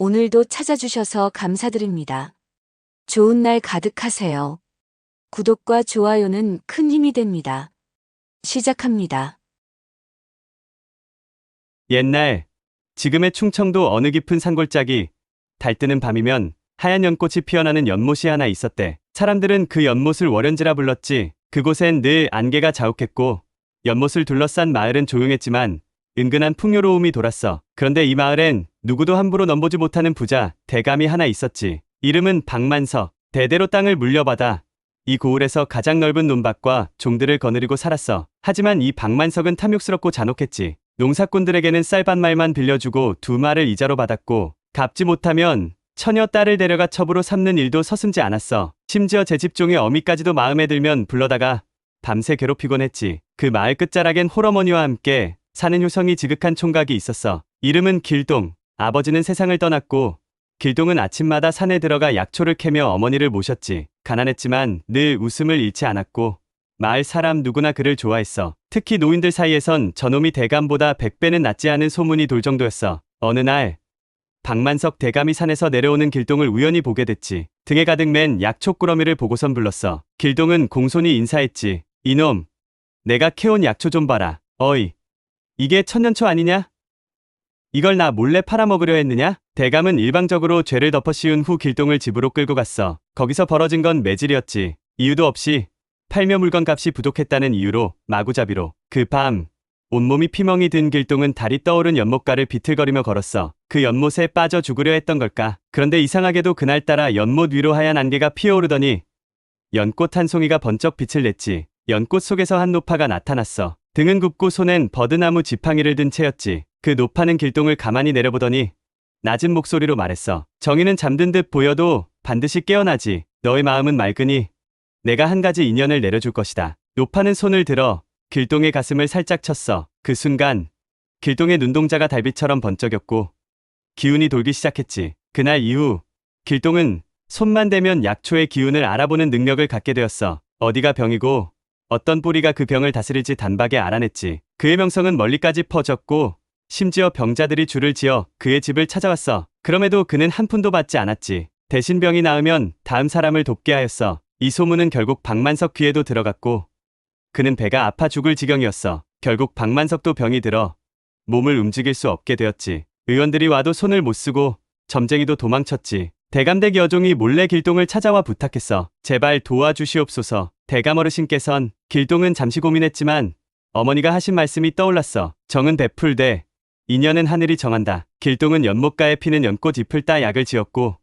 오늘도 찾아주셔서 감사드립니다. 좋은 날 가득하세요. 구독과 좋아요는 큰 힘이 됩니다. 시작합니다. 옛날, 지금의 충청도 어느 깊은 산골짜기, 달뜨는 밤이면 하얀 연꽃이 피어나는 연못이 하나 있었대. 사람들은 그 연못을 월연지라 불렀지. 그곳엔 늘 안개가 자욱했고 연못을 둘러싼 마을은 조용했지만 은근한 풍요로움이 돌았어. 그런데 이 마을엔 누구도 함부로 넘보지 못하는 부자, 대감이 하나 있었지. 이름은 박만석. 대대로 땅을 물려받아 이 고을에서 가장 넓은 논밭과 종들을 거느리고 살았어. 하지만 이 박만석은 탐욕스럽고 잔혹했지. 농사꾼들에게는 쌀밭말만 빌려주고 두 말을 이자로 받았고 갚지 못하면 처녀 딸을 데려가 첩으로 삼는 일도 서슴지 않았어. 심지어 제 집종의 어미까지도 마음에 들면 불러다가 밤새 괴롭히곤 했지. 그 마을 끝자락엔 홀어머니와 함께 사는 효성이 지극한 총각이 있었어. 이름은 길동. 아버지는 세상을 떠났고 길동은 아침마다 산에 들어가 약초를 캐며 어머니를 모셨지. 가난했지만 늘 웃음을 잃지 않았고 마을 사람 누구나 그를 좋아했어. 특히 노인들 사이에선 저놈이 대감보다 100배는 낫지 않은 소문이 돌 정도였어. 어느 날 박만석 대감이 산에서 내려오는 길동을 우연히 보게 됐지. 등에 가득 맨 약초 꾸러미를 보고선 불렀어. 길동은 공손히 인사했지. 이놈, 내가 캐온 약초 좀 봐라. 어이, 이게 천년초 아니냐? 이걸 나 몰래 팔아먹으려 했느냐? 대감은 일방적으로 죄를 덮어 씌운 후 길동을 집으로 끌고 갔어. 거기서 벌어진 건 매질이었지. 이유도 없이 팔며 물건 값이 부족했다는 이유로 마구잡이로. 그 밤 온몸이 피멍이 든 길동은 달이 떠오른 연못가를 비틀거리며 걸었어. 그 연못에 빠져 죽으려 했던 걸까? 그런데 이상하게도 그날따라 연못 위로 하얀 안개가 피어오르더니 연꽃 한 송이가 번쩍 빛을 냈지. 연꽃 속에서 한 노파가 나타났어. 등은 굽고 손엔 버드나무 지팡이를 든 채였지. 그 노파는 길동을 가만히 내려보더니 낮은 목소리로 말했어. 정의는 잠든 듯 보여도 반드시 깨어나지. 너의 마음은 맑으니 내가 한 가지 인연을 내려줄 것이다. 노파는 손을 들어 길동의 가슴을 살짝 쳤어. 그 순간 길동의 눈동자가 달빛처럼 번쩍였고 기운이 돌기 시작했지. 그날 이후 길동은 손만 대면 약초의 기운을 알아보는 능력을 갖게 되었어. 어디가 병이고 어떤 뿌리가 그 병을 다스릴지 단박에 알아냈지. 그의 명성은 멀리까지 퍼졌고 심지어 병자들이 줄을 지어 그의 집을 찾아왔어. 그럼에도 그는 한 푼도 받지 않았지. 대신 병이 나으면 다음 사람을 돕게 하였어. 이 소문은 결국 박만석 귀에도 들어갔고 그는 배가 아파 죽을 지경이었어. 결국 박만석도 병이 들어 몸을 움직일 수 없게 되었지. 의원들이 와도 손을 못 쓰고 점쟁이도 도망쳤지. 대감댁 여종이 몰래 길동을 찾아와 부탁했어. 제발 도와주시옵소서. 대감 어르신께선 길동은 잠시 고민했지만 어머니가 하신 말씀이 떠올랐어. 정은 베풀되 인연은 하늘이 정한다. 길동은 연못가에 피는 연꽃 잎을 따 약을 지었고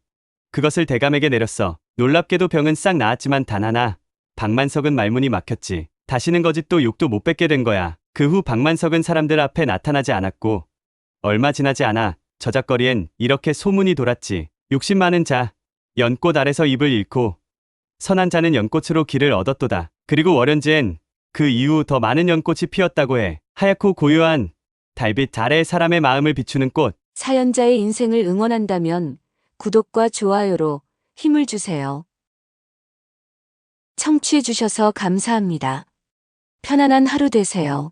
그것을 대감에게 내렸어. 놀랍게도 병은 싹 나았지만 단 하나 박만석은 말문이 막혔지. 다시는 거짓도 욕도 못 뱉게 된 거야. 그 후 박만석은 사람들 앞에 나타나지 않았고 얼마 지나지 않아 저작거리엔 이렇게 소문이 돌았지. 욕심 많은 자, 연꽃 아래서 입을 잃고 선한 자는 연꽃으로 길을 얻었도다. 그리고 월연지엔 그 이후 더 많은 연꽃이 피었다고 해. 하얗고 고요한 달빛 아래의 사람의 마음을 비추는 꽃. 사연자의 인생을 응원한다면 구독과 좋아요로 힘을 주세요. 청취해주셔서 감사합니다. 편안한 하루 되세요.